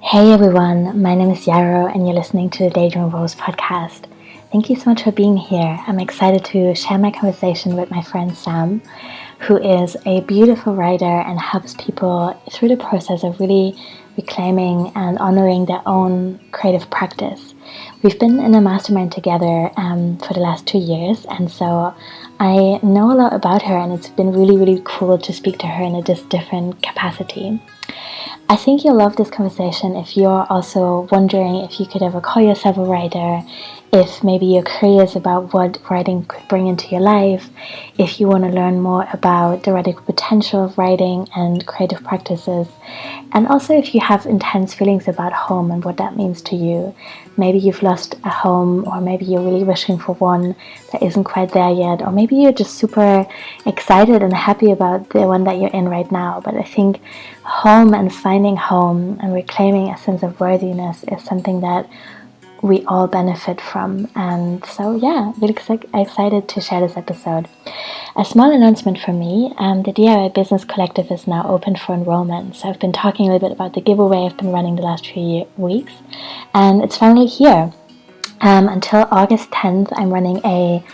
Hey everyone, my name is Yarrow and you're listening to the Daydreaming Wolves podcast. Thank you so much for being here. I'm excited to share my conversation with my friend Sam, who is a beautiful writer and helps people through the process of really reclaiming and honoring their own creative practice. We've been in a mastermind together for the last 2 years, and so I know a lot about her, and it's been really, really cool to speak to her in a just different capacity. I think you'll love this conversation if you're also wondering if you could ever call yourself a writer, if maybe you're curious about what writing could bring into your life, if you want to learn more about the radical potential of writing and creative practices, and also if you have intense feelings about home and what that means to you. Maybe you've lost a home, or maybe you're really wishing for one that isn't quite there yet, or maybe you're just super excited and happy about the one that you're in right now. But I think home and finding home and reclaiming a sense of worthiness is something that we all benefit from. And so, yeah, really excited to share this episode. A small announcement from me, the DIY Business Collective is now open for enrollment. So I've been talking a little bit about the giveaway I've been running the last few weeks, and it's finally here. Until August 10th, I'm running a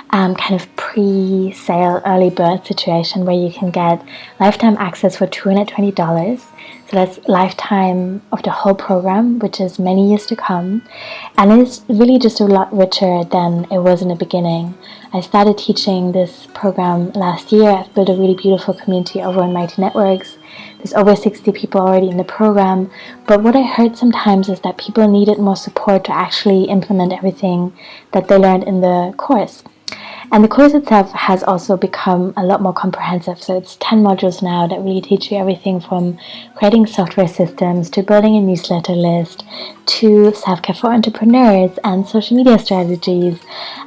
kind of pre-sale early bird situation where you can get lifetime access for $220. So that's lifetime of the whole program, which is many years to come. And it's really just a lot richer than it was in the beginning. I started teaching this program last year. I've built a really beautiful community over on Mighty Networks. There's over 60 people already in the program. But what I heard sometimes is that people needed more support to actually implement everything that they learned in the course. And the course itself has also become a lot more comprehensive. So it's 10 modules now that really teach you everything from creating software systems to building a newsletter list to self-care for entrepreneurs and social media strategies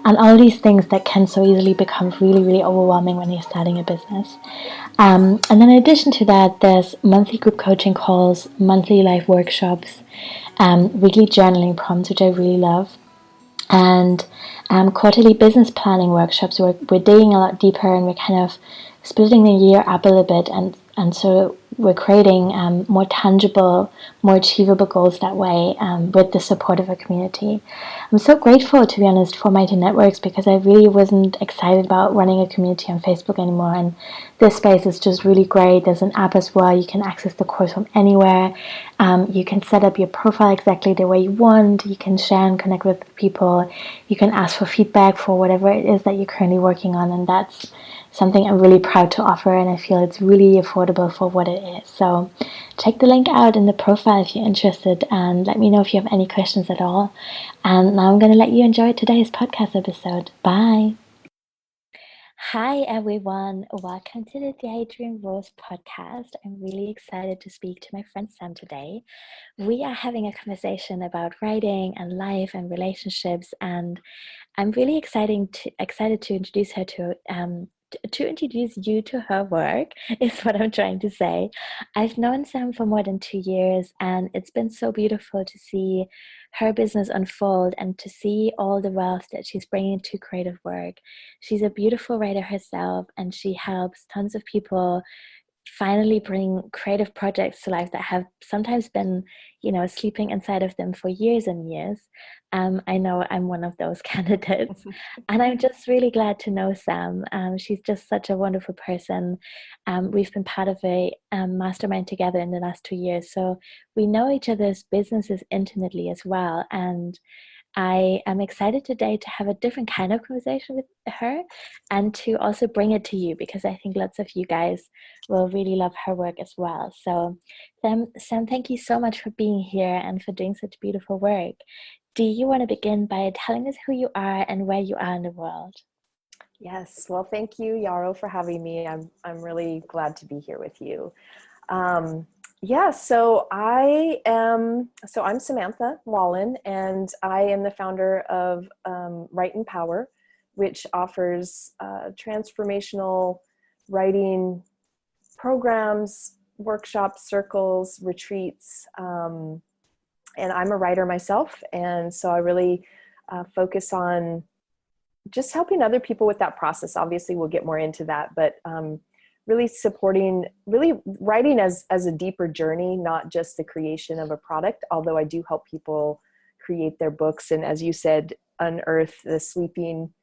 and all these things that can so easily become really, really overwhelming when you're starting a business. And then in addition to that, there's monthly group coaching calls, monthly live workshops, weekly journaling prompts, which I really love, and quarterly business planning workshops. We're digging a lot deeper, and we're kind of splitting the year up a little bit, and so we're creating more tangible, more achievable goals that way, with the support of a community. I'm so grateful, to be honest, for Mighty Networks, because I really wasn't excited about running a community on Facebook anymore, and this space is just really great. There's an app as well. You can access the course from anywhere. You can set up your profile exactly the way you want. You can share and connect with people. You can ask for feedback for whatever it is that you're currently working on, and that's something I'm really proud to offer, and I feel it's really affordable for what it is. So check the link out in the profile if you're interested, and let me know if you have any questions at all. And now I'm going to let you enjoy today's podcast episode. Bye. Hi everyone, welcome to the Daydreaming Wolves podcast. I'm really excited to speak to my friend Sam today. We are having a conversation about writing and life and relationships, and I'm really excited to introduce her to introduce you to her work, is what I'm trying to say. I've known Sam for more than 2 years, and it's been so beautiful to see her business unfold and to see all the wealth that she's bringing to creative work. She's a beautiful writer herself, and she helps tons of people finally bring creative projects to life that have sometimes been, sleeping inside of them for years and years. I know I'm one of those candidates, and I'm just really glad to know Sam. She's just such a wonderful person. We've been part of a mastermind together in the last 2 years, so we know each other's businesses intimately as well. And I am excited today to have a different kind of conversation with her, and to also bring it to you, because I think lots of you guys will really love her work as well. So Sam, thank you so much for being here and for doing such beautiful work. Do you want to begin by telling us who you are and where you are in the world? Yes, well, thank you, Yarrow, for having me. I'm really glad to be here with you. So I'm Samantha Wallen, and I am the founder of Write in Power, which offers transformational writing programs, workshops, circles, retreats. And I'm a writer myself, and so I really focus on just helping other people with that process. Obviously, we'll get more into that, but really supporting, really writing as a deeper journey, not just the creation of a product, although I do help people create their books. And as you said, unearth the sleeping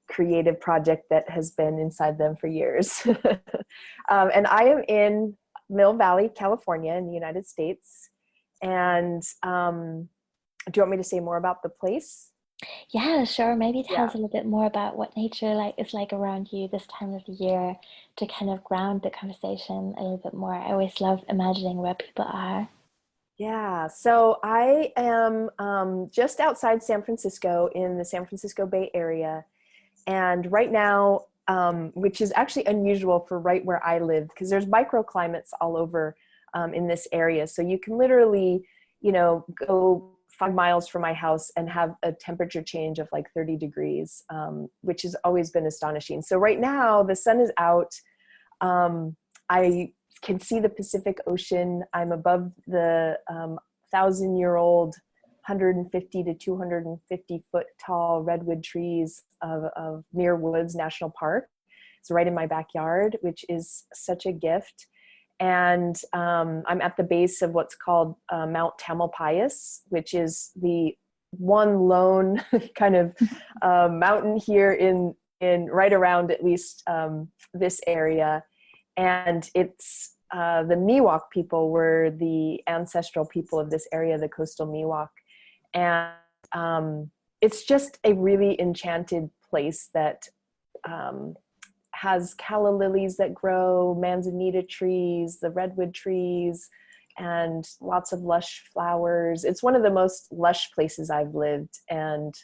creative project that has been inside them for years. And I am in Mill Valley, California in the United States. And do you want me to say more about the place? Yeah, sure. Maybe tell Yeah. us a little bit more about what nature is like around you this time of the year to kind of ground the conversation a little bit more. I always love imagining where people are. Yeah, so I am just outside San Francisco in the San Francisco Bay Area. And right now, which is actually unusual for right where I live, because there's microclimates all over in this area. So you can literally, go 5 miles from my house and have a temperature change of like 30 degrees, which has always been astonishing. So right now the sun is out. I can see the Pacific Ocean. I'm above the 1,000-year-old 150 to 250 foot tall redwood trees of Muir Woods National Park. It's right in my backyard, which is such a gift. And I'm at the base of what's called Mount Tamalpais, which is the one lone kind of mountain here in right around at least this area. And it's the Miwok people were the ancestral people of this area, the coastal Miwok. And it's just a really enchanted place that has calla lilies that grow, manzanita trees, the redwood trees, and lots of lush flowers. It's one of the most lush places I've lived. And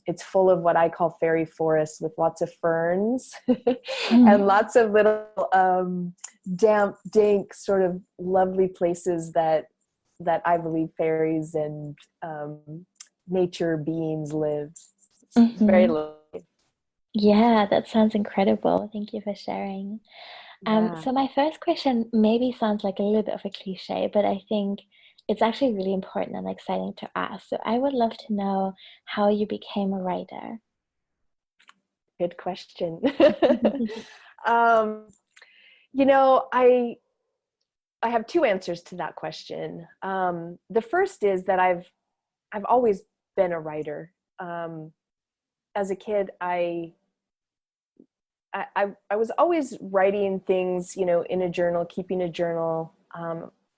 it's full of what I call fairy forests with lots of ferns and lots of little damp, dank, sort of lovely places that I believe fairies and nature beings live. It's very lovely. Yeah, that sounds incredible. Thank you for sharing. Yeah. So my first question maybe sounds like a little bit of a cliche, but I think it's actually really important and exciting to ask. So I would love to know how you became a writer. Good question. um, I have two answers to that question. The first is that I've always been a writer. As a kid, I was always writing things, in a journal, keeping a journal.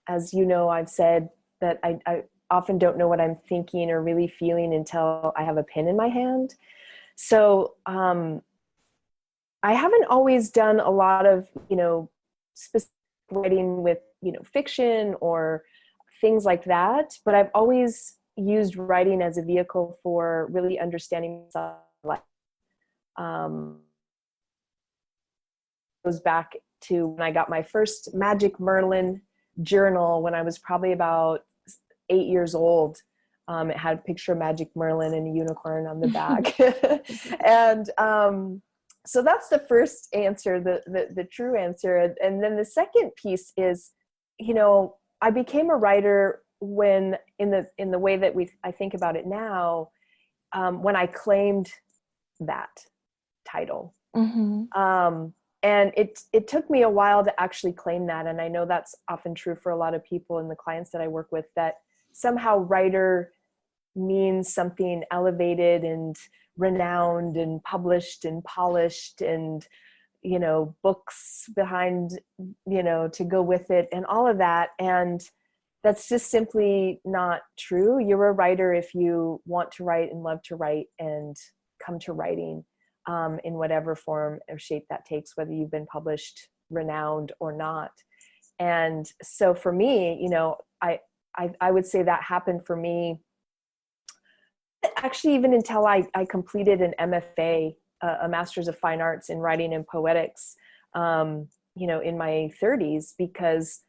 As you know, I've said that I often don't know what I'm thinking or really feeling until I have a pen in my hand. So I haven't always done a lot of, specific writing with, fiction or things like that, but I've always used writing as a vehicle for really understanding myself. Goes back to when I got my first Magic Merlin journal when I was probably about 8 years old. It had a picture of Magic Merlin and a unicorn on the back. And so that's the first answer, the true answer. And then the second piece is, I became a writer when in the way that I think about it now, when I claimed that title. Mm-hmm. And it took me a while to actually claim that. And I know that's often true for a lot of people and the clients that I work with, that somehow writer means something elevated and renowned and published and polished and, books behind, to go with it and all of that. And that's just simply not true. You're a writer if you want to write and love to write and come to writing. In whatever form or shape that takes, whether you've been published, renowned or not. And so for me, I would say that happened for me actually even until I completed an MFA, a Master's of Fine Arts in Writing and Poetics, in my 30s, because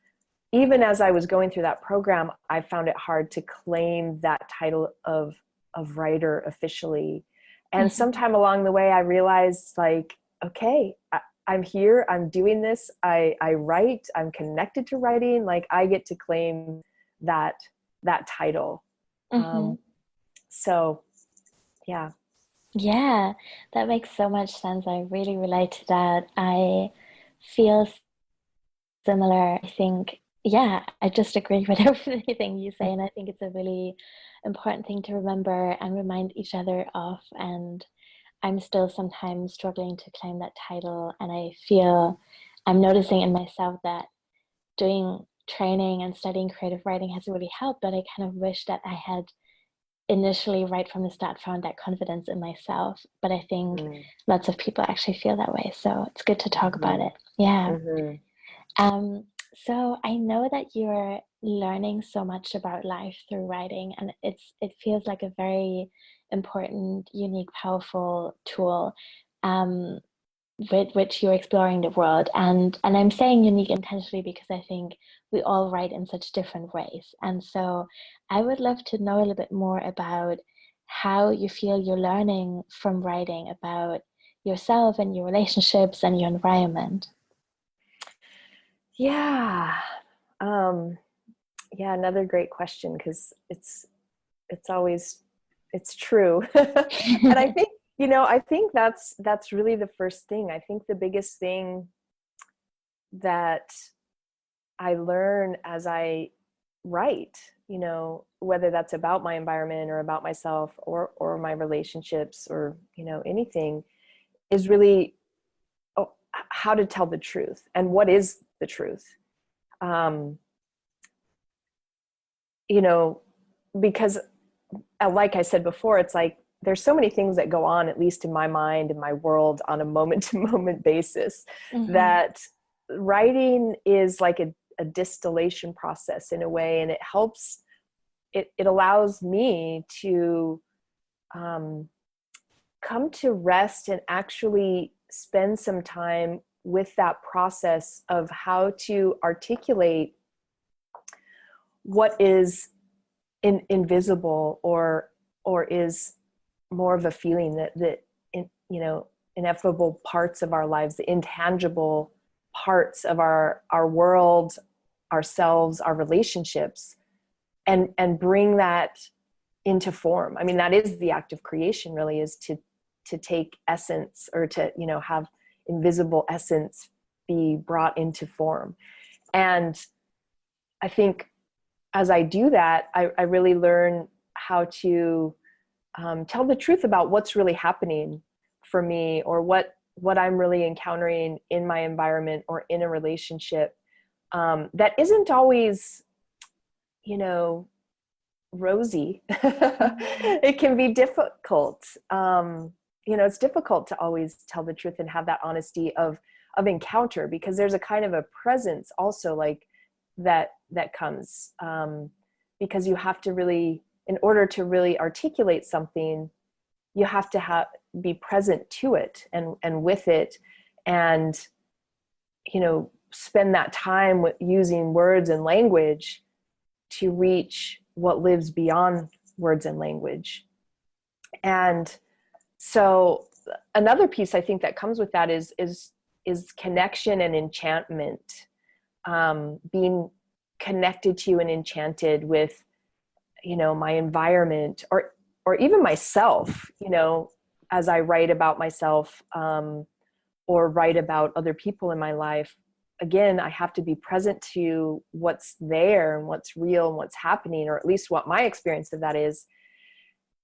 even as I was going through that program, I found it hard to claim that title of writer officially. And sometime along the way, I realized, okay, I'm here, I'm doing this, I write, I'm connected to writing, I get to claim that title. Mm-hmm. So, yeah. Yeah, that makes so much sense. I really relate to that. I feels similar. I think, yeah, I just agree with everything you say. And I think it's a really important thing to remember and remind each other of. And I'm still sometimes struggling to claim that title. And I feel I'm noticing in myself that doing training and studying creative writing has really helped, but I kind of wish that I had initially, right from the start, found that confidence in myself. But I think lots of people actually feel that way. So it's good to talk about it. Yeah. Um, so I know that you're learning so much about life through writing, and it feels like a very important, unique, powerful tool. Um, with which you're exploring the world. And I'm saying unique intentionally because I think we all write in such different ways. And so I would love to know a little bit more about how you feel you're learning from writing about yourself and your relationships and your environment. Yeah. Yeah, another great question, because it's always, it's true. And I think, I think that's really the first thing. I think the biggest thing that I learn as I write, whether that's about my environment or about myself or my relationships or, anything, is really how to tell the truth and what is the truth. Because like I said before, it's like there's so many things that go on, at least in my mind, in my world, on a moment to moment basis, that writing is like a distillation process in a way. And it helps, it allows me to come to rest and actually spend some time with that process of how to articulate what is invisible or is more of a feeling that ineffable parts of our lives, the intangible parts of our world, ourselves, our relationships, and bring that into form. I mean, that is the act of creation, really, is to take essence, or to have invisible essence be brought into form. And I think as I do that, I really learn how to tell the truth about what's really happening for me, or what I'm really encountering in my environment or in a relationship, that isn't always, rosy. It can be difficult. It's difficult to always tell the truth and have that honesty of encounter, because there's a kind of a presence also, like that comes, because you have to really, in order to really articulate something, you have to be present to it and with it, and spend that time with using words and language to reach what lives beyond words and language. And so another piece I think that comes with that is connection and enchantment, being connected to and enchanted with, my environment, or even myself, as I write about myself, or write about other people in my life. Again, I have to be present to what's there and what's real and what's happening, or at least what my experience of that is,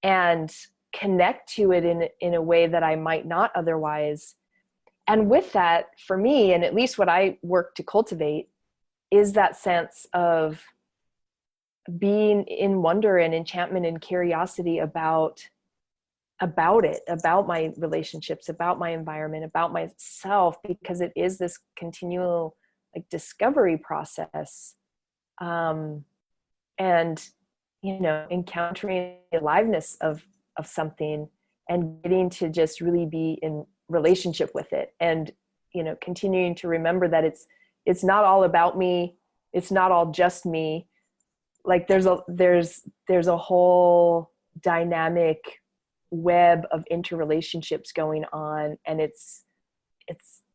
and connect to it in a way that I might not otherwise. And with that, for me, and at least what I work to cultivate, is that sense of being in wonder and enchantment and curiosity about it, about my relationships, about my environment, about myself, because it is this continual discovery process, and encountering the aliveness of something, and getting to just really be in relationship with it, and continuing to remember that it's not all about me, it's not all just me. Like there's a whole dynamic web of interrelationships going on, and it's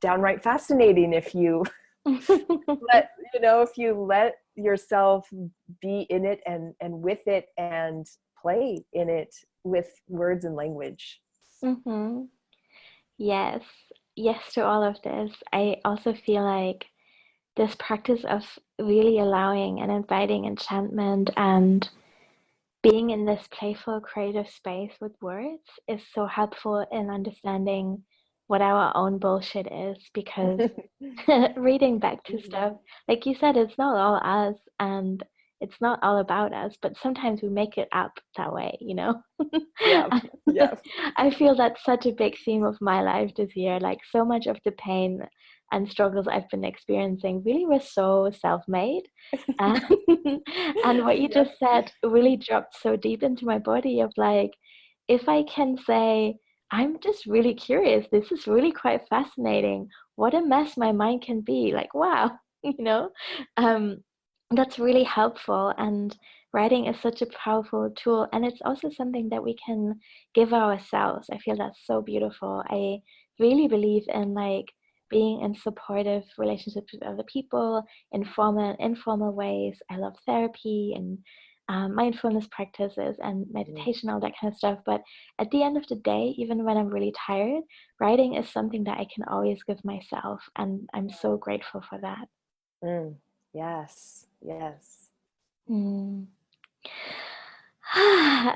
downright fascinating if you if you let yourself be in it and with it, and play in it with words and language. Yes. yes to all of this. I also feel like this practice of really allowing and inviting enchantment and being in this playful creative space with words is so helpful in understanding what our own bullshit is, because reading back to stuff, like you said, it's not all us and it's not all about us, but sometimes we make it up that way, you know? Yeah, yeah. I feel that's such a big theme of my life this year. Like, so much of the pain and struggles I've been experiencing really were so self-made. And, and what you Yep. just said really dropped so deep into my body of like, if I can say, I'm just really curious, this is really quite fascinating. What a mess my mind can be. Like, wow, you know? Um, that's really helpful. And writing is such a powerful tool. And it's also something that we can give ourselves. I feel that's so beautiful. I really believe in like being in supportive relationships with other people in formal and informal ways. I love therapy and mindfulness practices and meditation, all that kind of stuff. But at the end of the day, even when I'm really tired, writing is something that I can always give myself. And I'm so grateful for that. Mm. Yes, yes. Mm.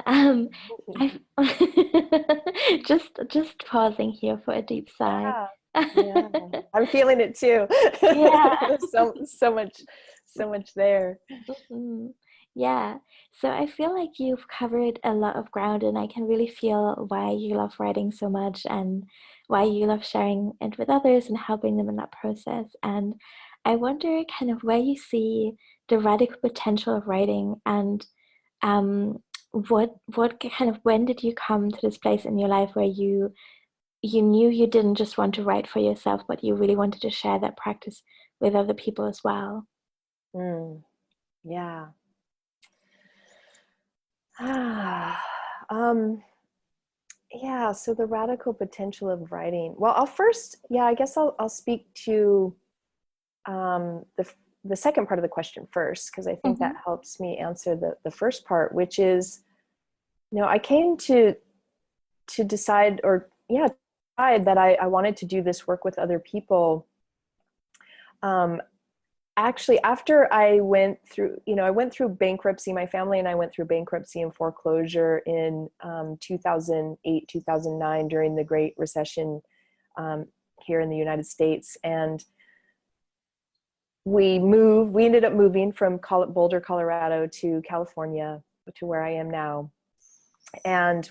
um, I've just pausing here for a deep sigh. Yeah, yeah. I'm feeling it too. Yeah. So much there. Mhm. Yeah. So I feel like you've covered a lot of ground, and I can really feel why you love writing so much and why you love sharing it with others and helping them in that process. And I wonder kind of where you see the radical potential of writing, and what kind of, when did you come to this place in your life where you knew you didn't just want to write for yourself, but you really wanted to share that practice with other people as well? Mm. Yeah. um, yeah, so the radical potential of writing. Well, I'll first, yeah, I guess I'll speak to um, the the second part of the question first, because I think that Mm-hmm. helps me answer the first part, which is, I came to decide, or yeah, decide that I wanted to do this work with other people. Um, Actually, after I went through, I went through bankruptcy. My family and I went through bankruptcy and foreclosure in 2008, 2009 during the Great Recession um, here in the United States. And we ended up moving from Boulder, Colorado to California, to where I am now. And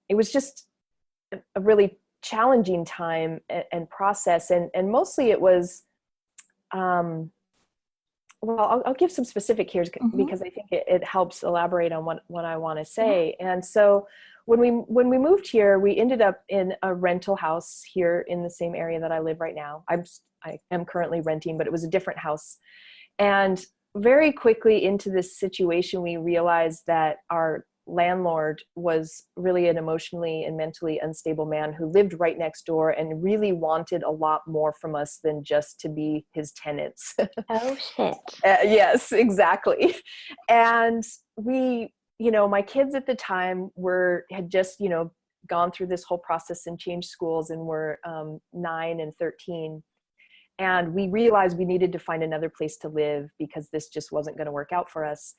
it was just a really challenging time and process. And mostly it was, well, I'll give some specific here Mm-hmm. because I think it helps elaborate on what I want to Yeah. say. And so when we moved here, we ended up in a rental house here in the same area that I live right now. I am currently renting, but it was a different house. And very quickly into this situation, we realized that our landlord was really an emotionally and mentally unstable man who lived right next door and really wanted a lot more from us than just to be his tenants. Oh shit. Yes, exactly. And my kids at the time had just, gone through this whole process and changed schools and were 9 and 13. And we realized we needed to find another place to live because this just wasn't going to work out for us.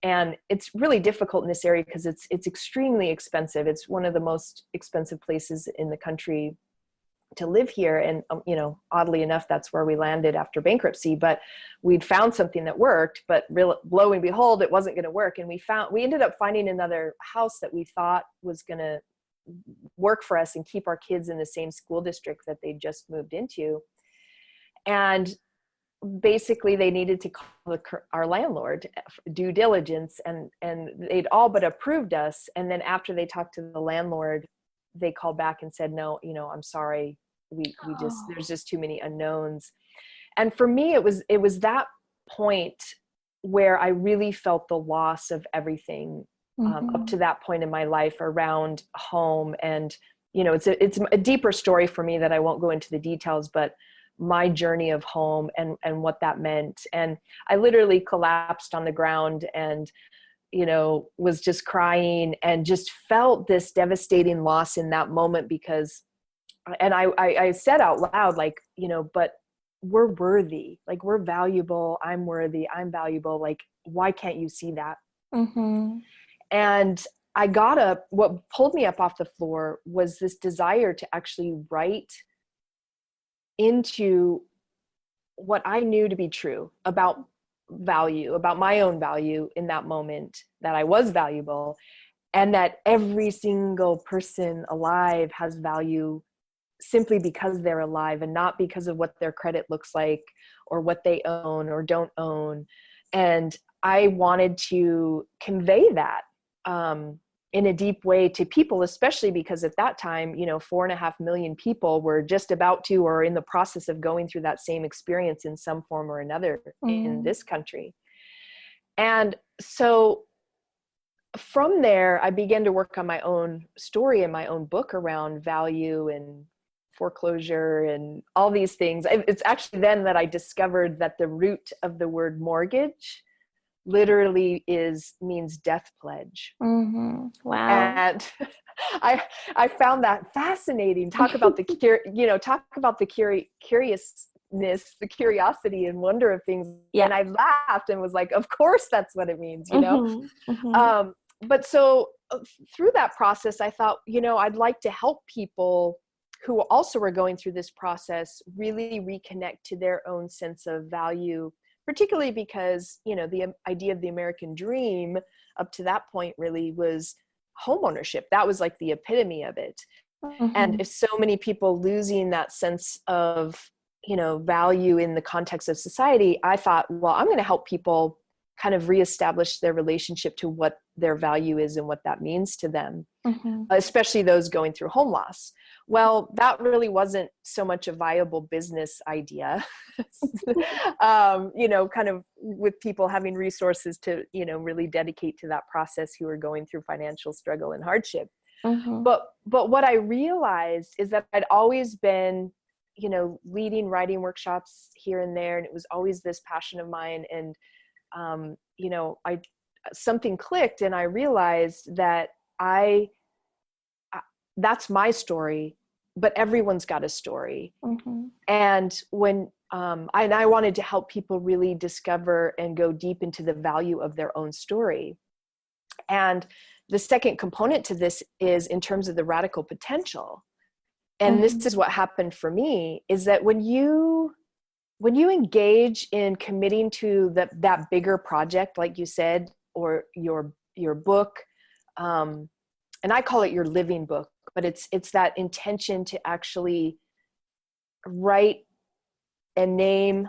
And it's really difficult in this area because it's extremely expensive. It's one of the most expensive places in the country to live here. And, oddly enough, that's where we landed after bankruptcy, but we'd found something that worked, but lo and behold, it wasn't going to work. And we ended up finding another house that we thought was going to work for us and keep our kids in the same school district that they just moved into. And basically they needed to call our landlord due diligence, and they'd all but approved us. And then after they talked to the landlord, they called back and said, no, I'm sorry, we just, Oh. there's just too many unknowns. And for me, it was that point where I really felt the loss of everything up Mm-hmm. to that point in my life around home. And it's a deeper story for me that I won't go into the details, but my journey of home and what that meant. And I literally collapsed on the ground and was just crying and just felt this devastating loss in that moment, because and I said out loud, like, but we're worthy, like we're valuable. I'm worthy. I'm valuable. Like, why can't you see that? Mm-hmm. And I got up. What pulled me up off the floor was this desire to actually write into what I knew to be true about value, about my own value in that moment, that I was valuable, and that every single person alive has value simply because they're alive and not because of what their credit looks like or what they own or don't own. And I wanted to convey that in a deep way to people, especially because at that time, 4.5 million people were just about to, or in the process of going through that same experience in some form or another in this country. And so from there, I began to work on my own story and my own book around value and foreclosure and all these things. It's actually then that I discovered that the root of the word mortgage literally means death pledge. Mm-hmm. Wow. And I found that fascinating. Talk about the curiousness, the curiosity and wonder of things. Yeah. And I laughed and was like, of course that's what it means, Mm-hmm. Mm-hmm. But so through that process, I thought, I'd like to help people who also were going through this process really reconnect to their own sense of value, particularly because, the idea of the American dream up to that point really was homeownership. That was like the epitome of it. Mm-hmm. And if so many people losing that sense of, value in the context of society, I thought, well, I'm going to help people kind of reestablish their relationship to what their value is and what that means to them, Mm-hmm. especially those going through home loss. Well, that really wasn't so much a viable business idea, kind of with people having resources to, really dedicate to that process who are going through financial struggle and hardship. Mm-hmm. But what I realized is that I'd always been, leading writing workshops here and there, and it was always this passion of mine. And something clicked, and I realized that that's my story, but everyone's got a story. Mm-hmm. And when I wanted to help people really discover and go deep into the value of their own story. And the second component to this is in terms of the radical potential. And this is what happened for me, is that when you engage in committing to that bigger project, like you said, or your book, and I call it your living book, but it's that intention to actually write and name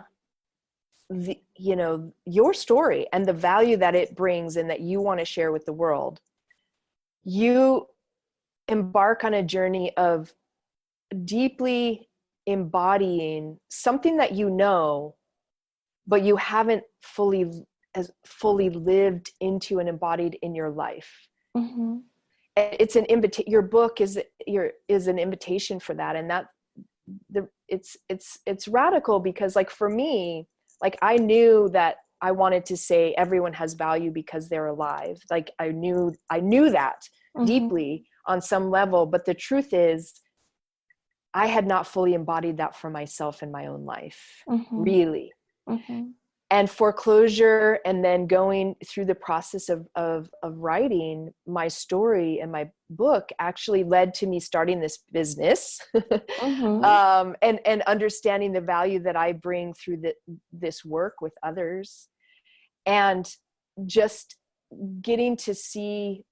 your story and the value that it brings and that you want to share with the world. You embark on a journey of deeply embodying something that but you haven't fully lived into and embodied in your life. Mm-hmm. It's an your book is an invitation for that. And it's radical because, like, for me, like, I knew that I wanted to say everyone has value because they're alive. Like, I knew that deeply on some level, but the truth is I had not fully embodied that for myself in my own life, really. And foreclosure, and then going through the process of writing my story and my book actually led to me starting this business, and understanding the value that I bring through this work with others, and just getting to see,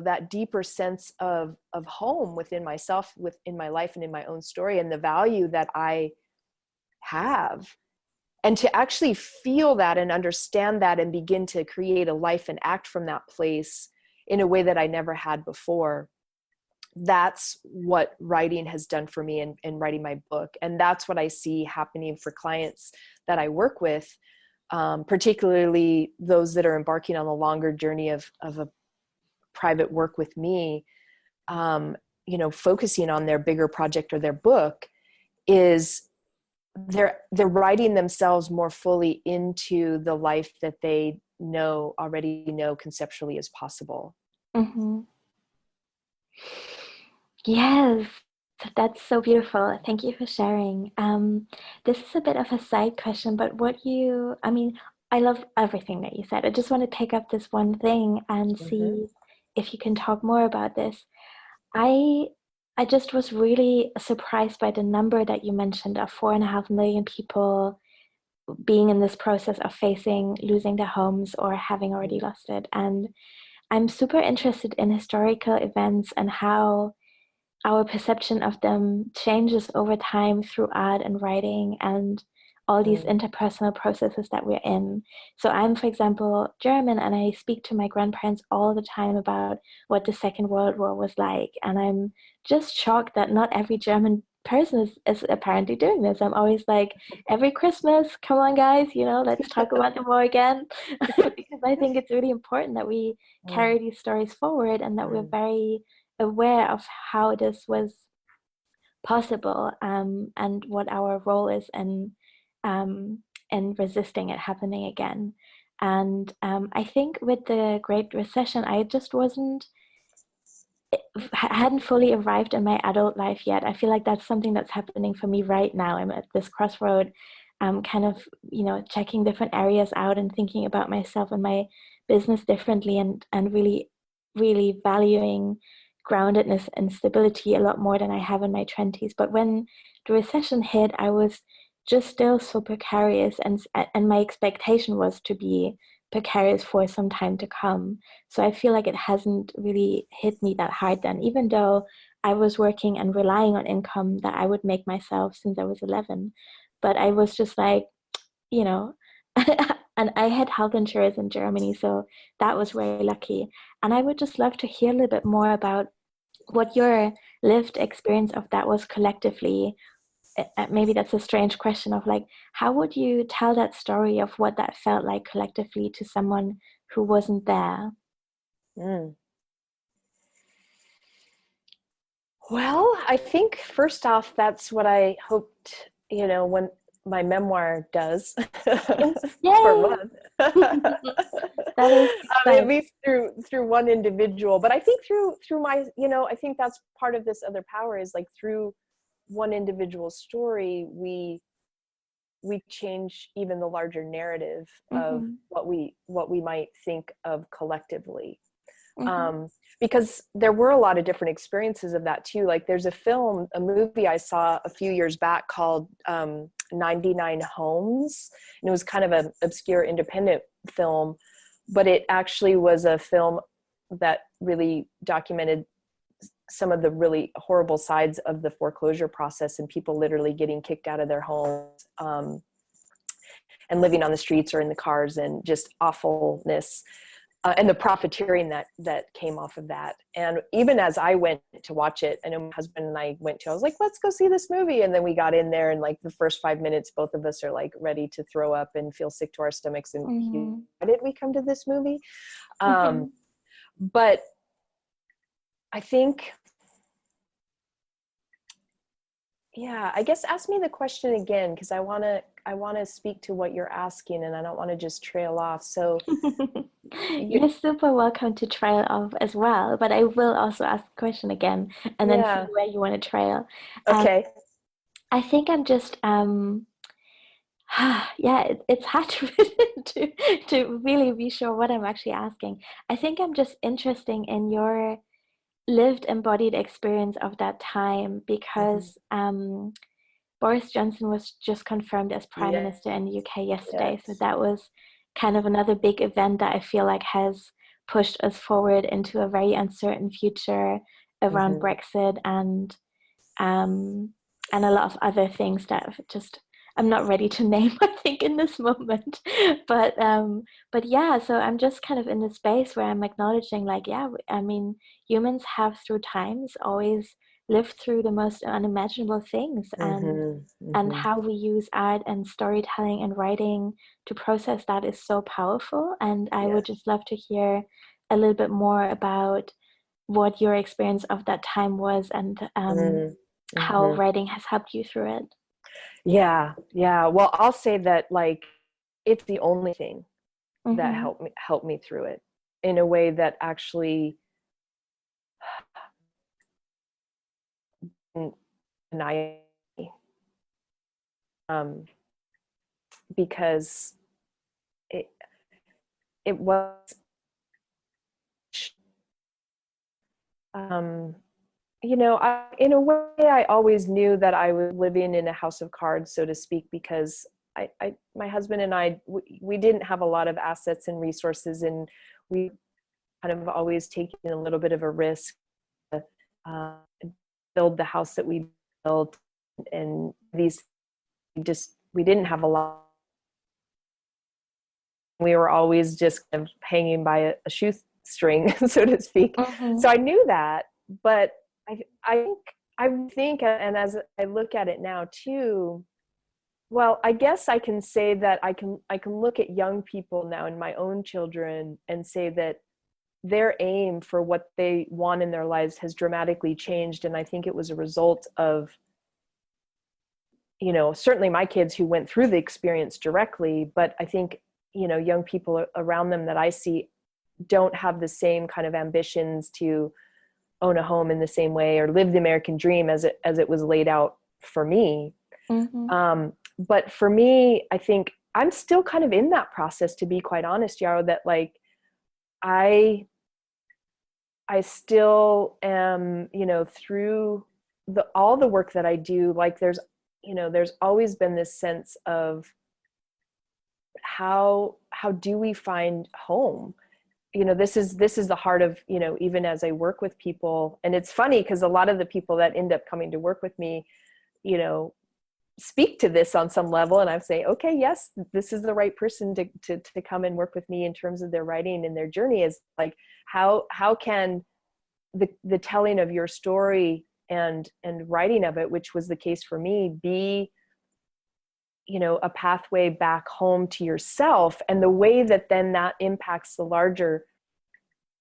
that deeper sense of home within myself, within my life and in my own story, and the value that I have. And to actually feel that and understand that and begin to create a life and act from that place in a way that I never had before. That's what writing has done for me in writing my book. And that's what I see happening for clients that I work with, particularly those that are embarking on a longer journey of a private work with me, focusing on their bigger project or their book, is they're writing themselves more fully into the life that they already know conceptually is possible. Yes. So that's so beautiful. Thank you for sharing. This is a bit of a side question, but I mean, I love everything that you said. I just want to pick up this one thing and Mm-hmm. see if you can talk more about this. I I just was really surprised by the number that you mentioned of 4.5 million people being in this process of facing losing their homes or having already lost it. And I'm super interested in historical events and how our perception of them changes over time through art and writing and all these Mm. interpersonal processes that we're in. So I'm, for example, German, and I speak to my grandparents all the time about what the Second World War was like. And I'm just shocked that not every German person is apparently doing this. I'm always like, every Christmas, come on, guys, let's talk about the war again. Because I think it's really important that we Mm. carry these stories forward and that we're Mm. very aware of how this was possible, and what our role is in resisting it happening again. And I think with the Great Recession, I just hadn't fully arrived in my adult life yet. I feel like that's something that's happening for me right now. I'm at this crossroad, kind of, checking different areas out and thinking about myself and my business differently, and really, really valuing groundedness and stability a lot more than I have in my 20s. But when the recession hit, I was just still so precarious, and my expectation was to be precarious for some time to come. So I feel like it hasn't really hit me that hard then, even though I was working and relying on income that I would make myself since I was 11. But I was just like, you know, and I had health insurance in Germany, so that was very lucky. And I would just love to hear a little bit more about what your lived experience of that was collectively. Maybe that's a strange question of like, how would you tell that story of what that felt like collectively to someone who wasn't there? Mm. Well, I think first off, that's what I hoped, when my memoir does, for Yay! one. That is At exciting. least through one individual, but I think through my, I think that's part of this other power is like through one individual story, we change even the larger narrative of Mm-hmm. what we might think of collectively. Mm-hmm. um, because there were a lot of different experiences of that too. Like there's a movie I saw a few years back called 99 Homes, and it was kind of an obscure independent film, but it actually was a film that really documented some of the really horrible sides of the foreclosure process and people literally getting kicked out of their homes, and living on the streets or in the cars, and just awfulness, and the profiteering that came off of that. And even as I went to watch it, I know my husband and I went to, I was like, let's go see this movie. And then we got in there, and like the first 5 minutes, both of us are like ready to throw up and feel sick to our stomachs. And Mm-hmm. why did we come to this movie? Mm-hmm. But I think, yeah, I guess ask me the question again, because I want to speak to what you're asking, and I don't want to just trail off. So you, You're super welcome to trail off as well, but I will also ask the question again and then see yeah, where you want to trail. Um, okay. I think I'm just yeah, it's hard to really be sure what I'm actually asking. I think I'm just interested in your lived embodied experience of that time Mhm. because Boris Johnson was just confirmed as Prime Yeah, Minister in the UK yesterday. So yes. that was kind of another big event that I feel like has pushed us forward into a very uncertain future around Hmm. Brexit um, and a lot of other things that just I'm not ready to name, I think, in this moment. But yeah, so I'm just kind of in the space where I'm acknowledging, like, yeah, I mean, humans have through times always lived through the most unimaginable things, Hmm. and Hmm. how we use art and storytelling and writing to process that is so powerful. And I would Yes. just love to hear a little bit more about what your experience of that time was and how Mm-hmm. writing has helped you through it. Yeah, yeah. Well, I'll say that like it's the only thing that Mm-hmm. helped me through it in a way that actually deny, because it was, in a way, I always knew that I was living in a house of cards, so to speak, because my husband and I, we didn't have a lot of assets and resources, and we kind of always taking a little bit of a risk to build the house that we built, and we didn't have a lot. We were always just kind of hanging by a shoestring, so to speak. Mm-hmm. So I knew that, but I think, and as I look at it now too, well, I guess I can say that I can look at young people now and my own children and say that their aim for what they want in their lives has dramatically changed. And I think it was a result of, certainly my kids who went through the experience directly, but I think, young people around them that I see don't have the same kind of ambitions to own a home in the same way or live the American dream as it was laid out for me. Mm-hmm. But for me, I think I'm still kind of in that process, to be quite honest, Yarrow, that like, I still am, through all the work that I do, like there's always been this sense of how do we find home? This is the heart of, even as I work with people. And it's funny because a lot of the people that end up coming to work with me, speak to this on some level, and I say, okay, yes, this is the right person to come and work with me in terms of their writing and their journey. Is like, how can the telling of your story and writing of it, which was the case for me, be a pathway back home to yourself, and the way that then that impacts the larger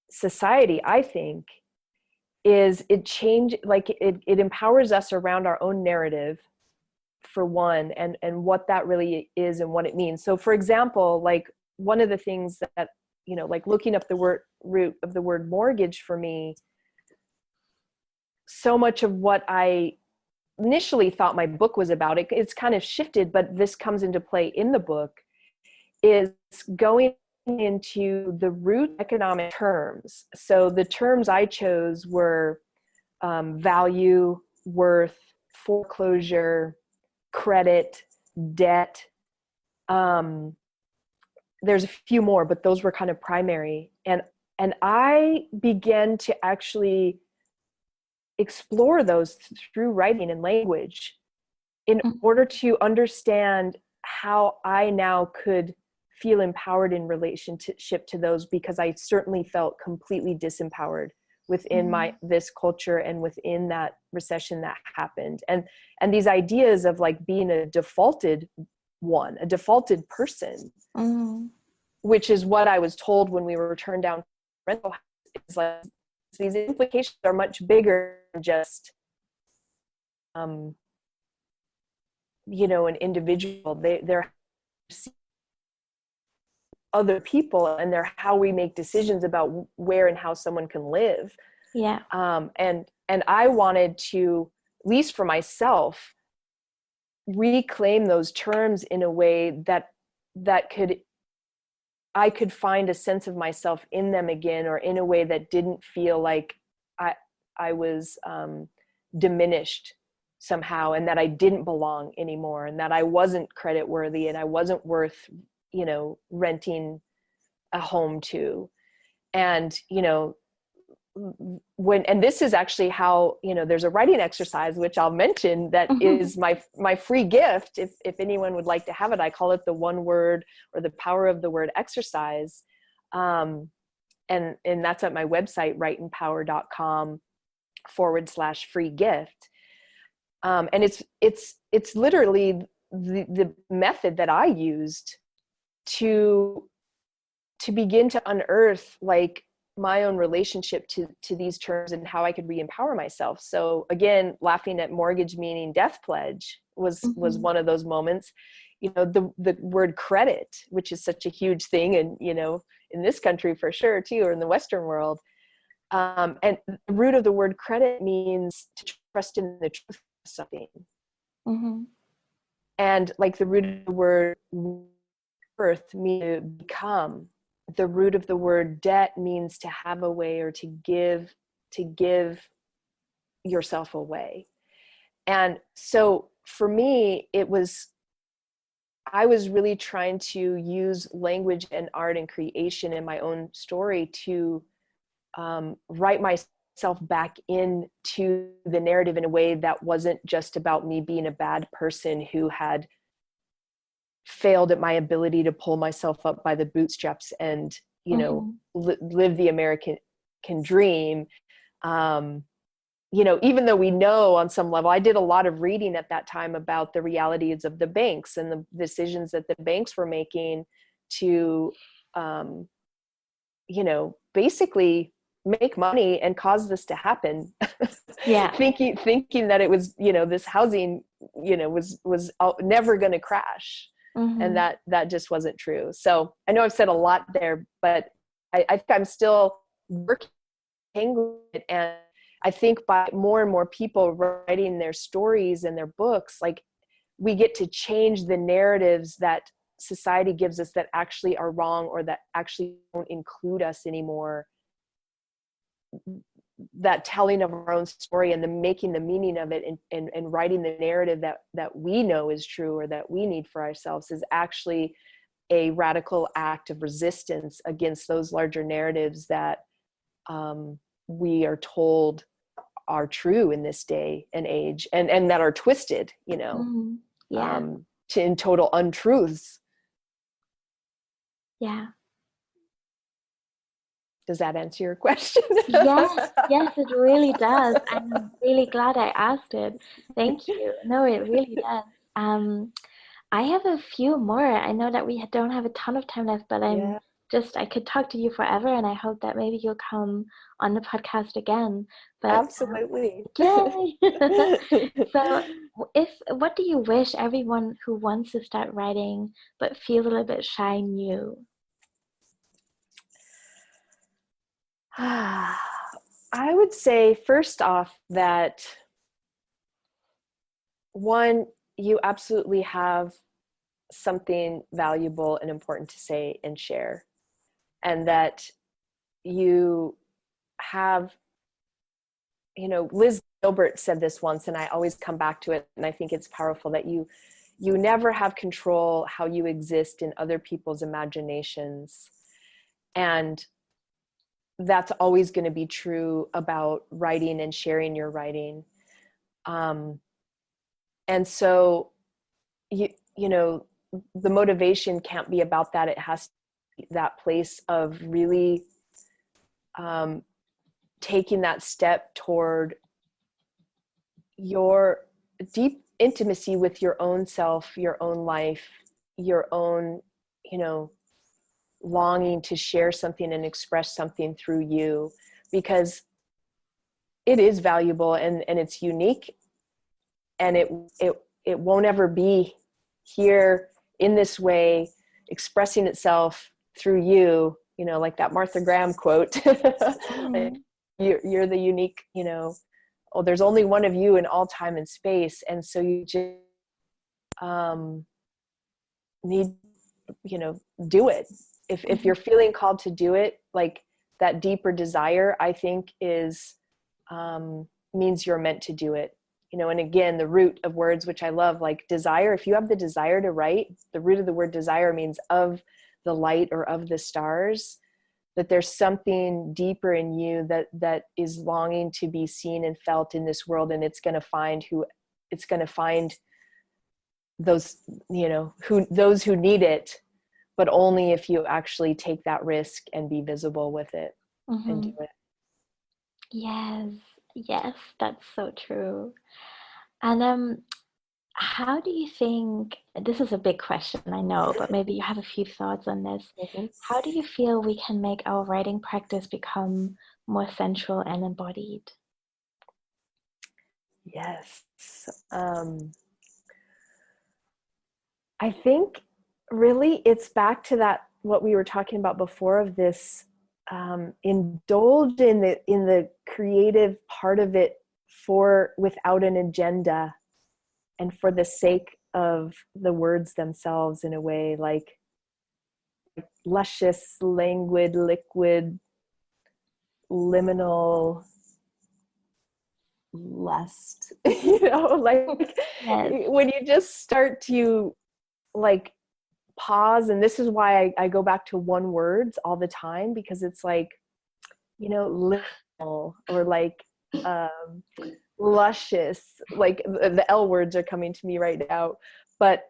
society, I think, is it empowers us around our own narrative, for one, and what that really is and what it means. So for example, like one of the things that, like looking up the root of the word mortgage for me, so much of what I initially thought my book was about, it's kind of shifted, but this comes into play in the book, is going into the root economic terms. So the terms I chose were value, worth, foreclosure, credit, debt. There's a few more, but those were kind of primary. And I began to actually explore those through writing and language in order to understand how I now could feel empowered in relationship to those, because I certainly felt completely disempowered within this culture and within that recession that happened. And these ideas of like being a defaulted person, which is what I was told when we were turned down rental house, is like, these implications are much bigger than just, an individual. They're other people, and they're how we make decisions about where and how someone can live. Yeah. And I wanted to, at least for myself, reclaim those terms in a way that I could find a sense of myself in them again, or in a way that didn't feel like I was diminished somehow, and that I didn't belong anymore, and that I wasn't credit worthy, and I wasn't worth, renting a home to. And, and this is actually how, there's a writing exercise, which I'll mention, that is my free gift. If anyone would like to have it, I call it the one word, or the power of the word exercise. And that's at my website, writeandpower.com/free gift. And it's literally the method that I used to begin to unearth like my own relationship to these terms, and how I could re-empower myself. So again, laughing at mortgage meaning death pledge was one of those moments. The word credit, which is such a huge thing, and in this country for sure too, or in the Western world. And the root of the word credit means to trust in the truth. something. Mm-hmm. And like the root of the word worth means to become. The root of the word debt means to have away or to give yourself away. And so for me, I was really trying to use language and art and creation in my own story to write myself back into the narrative in a way that wasn't just about me being a bad person who had failed at my ability to pull myself up by the bootstraps and, live the American dream. Even though we know on some level, I did a lot of reading at that time about the realities of the banks and the decisions that the banks were making to, basically make money and cause this to happen. Yeah. thinking that it was, this housing, was never going to crash. Mm-hmm. And that just wasn't true. So I know I've said a lot there, but I think I'm still working with it. And I think by more and more people writing their stories and their books, like we get to change the narratives that society gives us that actually are wrong or that actually don't include us anymore. That telling of our own story and the making the meaning of it and writing the narrative that we know is true or that we need for ourselves is actually a radical act of resistance against those larger narratives that we are told are true in this day and age and that are twisted, Mm-hmm. Yeah. To in total untruths. Yeah. Does that answer your question? Yes, it really does. I'm really glad I asked it. Thank you. No, it really does. I have a few more. I know that we don't have a ton of time left, but Yeah, I could talk to you forever, and I hope that maybe you'll come on the podcast again. But absolutely. yay! So, what do you wish everyone who wants to start writing but feels a little bit shy knew? I would say first off that one, you absolutely have something valuable and important to say and share, and that you have, Liz Gilbert said this once, and I always come back to it, and I think it's powerful that you never have control how you exist in other people's imaginations. And that's always going to be true about writing and sharing your writing. And so, the motivation can't be about that. It has to be that place of really taking that step toward your deep intimacy with your own self, your own life, your own, longing to share something and express something through you, because it is valuable and it's unique, and it won't ever be here in this way expressing itself through you, like that Martha Graham quote. Mm-hmm. You're the unique, there's only one of you in all time and space. And so you just need, do it. If you're feeling called to do it, like that deeper desire, I think is, means you're meant to do it. And again, the root of words, which I love, like desire, if you have the desire to write, the root of the word desire means of the light or of the stars, that there's something deeper in you that is longing to be seen and felt in this world. And it's going to find those, those who need it, but only if you actually take that risk and be visible with it and do it. Yes, that's so true. And how do you think, this is a big question, I know, but maybe you have a few thoughts on this. Mm-hmm. How do you feel we can make our writing practice become more sensual and embodied? Yes. I think really it's back to that, what we were talking about before, of this indulge in the creative part of it for without an agenda and for the sake of the words themselves, in a way, like luscious, languid, liquid, liminal lust. Like Yes. when you just start to like pause, and this is why I go back to one words all the time, because it's like, liminal, or like luscious, like the L words are coming to me right now, but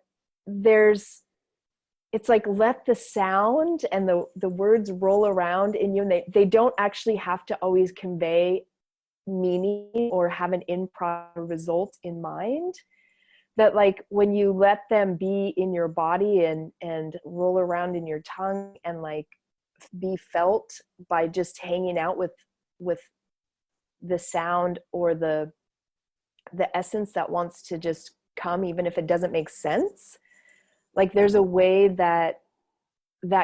it's like, let the sound and the words roll around in you, and they don't actually have to always convey meaning or have an improper result in mind. That like when you let them be in your body and roll around in your tongue and like be felt by just hanging out with the sound or the essence that wants to just come, even if it doesn't make sense, like there's a way that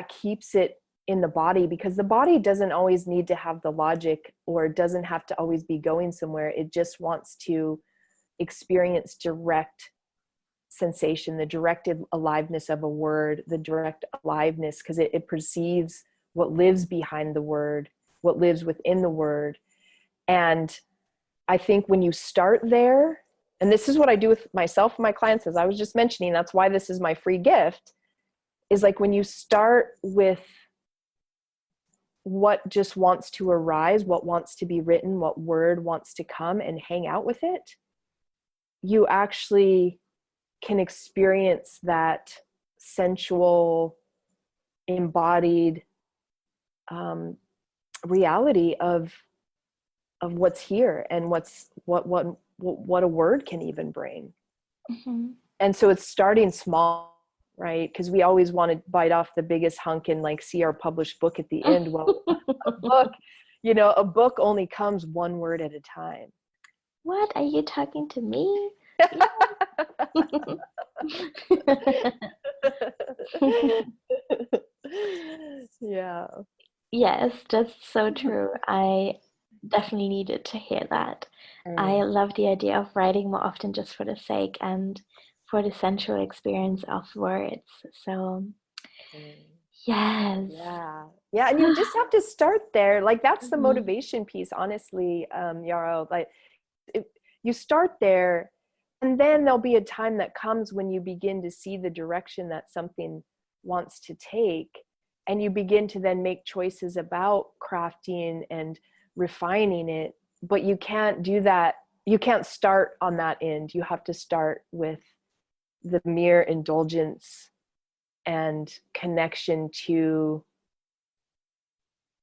keeps it in the body, because the body doesn't always need to have the logic, or doesn't have to always be going somewhere. It just wants to experience direct sensation, the directed aliveness of a word, the direct aliveness, because it perceives what lives behind the word, what lives within the word. And I think when you start there, and this is what I do with myself and my clients, as I was just mentioning, that's why this is my free gift, is like when you start with what just wants to arise, what wants to be written, what word wants to come, and hang out with it, you actually can experience that sensual, embodied reality of what's here, and what a word can even bring. Mm-hmm. And so it's starting small, right? Because we always want to bite off the biggest hunk and like see our published book at the end. Well, a book only comes one word at a time. What? Are you talking to me? Yeah. Yes, that's so true. I definitely needed to hear that. I love the idea of writing more often just for the sake and for the sensual experience of words. So, yes. Yeah, and you just have to start there. Like that's the Mhm. motivation piece, honestly, Yarrow. Like you start there, and then there'll be a time that comes when you begin to see the direction that something wants to take, and you begin to then make choices about crafting and refining it. But you can't do that. You can't start on that end. You have to start with the mere indulgence and connection to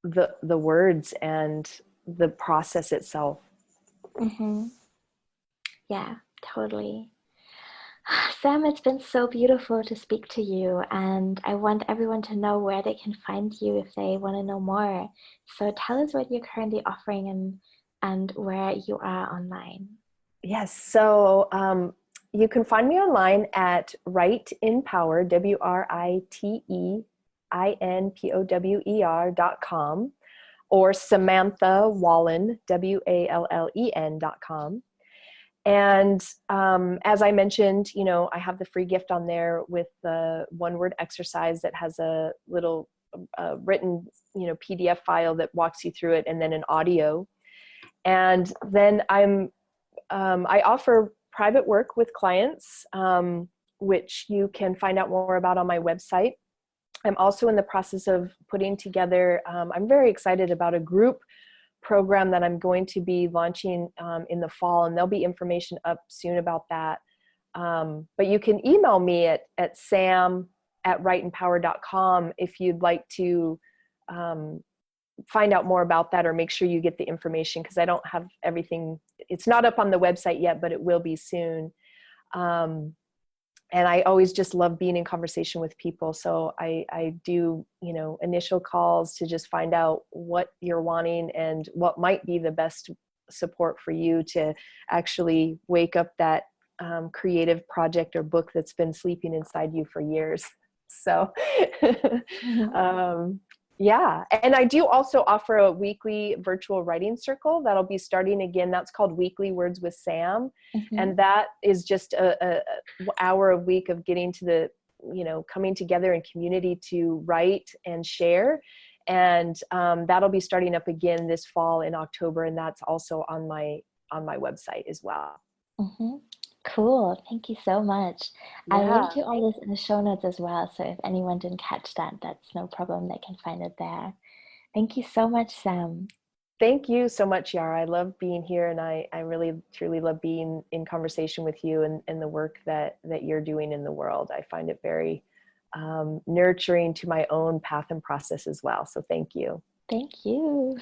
the words and the process itself. Mm-hmm. Yeah, totally. Sam, it's been so beautiful to speak to you, and I want everyone to know where they can find you if they want to know more. So tell us what you're currently offering and where you are online. Yes, so you can find me online at Write in Power, WRITEINPOWER.com, or Samantha Wallen, WALLEN.com. And as I mentioned, I have the free gift on there with the one word exercise that has a little written, PDF file that walks you through it, and then an audio. And then I offer private work with clients, which you can find out more about on my website. I'm also in the process of putting together, I'm very excited about a group program that I'm going to be launching in the fall, and there'll be information up soon about that. But you can email me at sam@writeinpower.com if you'd like to find out more about that, or make sure you get the information, because I don't have everything. It's not up on the website yet, but it will be soon. And I always just love being in conversation with people. So I do, initial calls to just find out what you're wanting and what might be the best support for you to actually wake up that creative project or book that's been sleeping inside you for years. So, Yeah. And I do also offer a weekly virtual writing circle that'll be starting again. That's called Weekly Words with Sam. Mm-hmm. And that is just a hour a week of getting to the, coming together in community to write and share. And that'll be starting up again this fall in October. And that's also on my website as well. Mm-hmm. Cool. Thank you so much. I'll link Yeah. to all this in the show notes as well. So if anyone didn't catch that, that's no problem. They can find it there. Thank you so much, Sam. Thank you so much, Yara. I love being here, and I really, truly love being in conversation with you and the work that you're doing in the world. I find it very nurturing to my own path and process as well. So thank you. Thank you.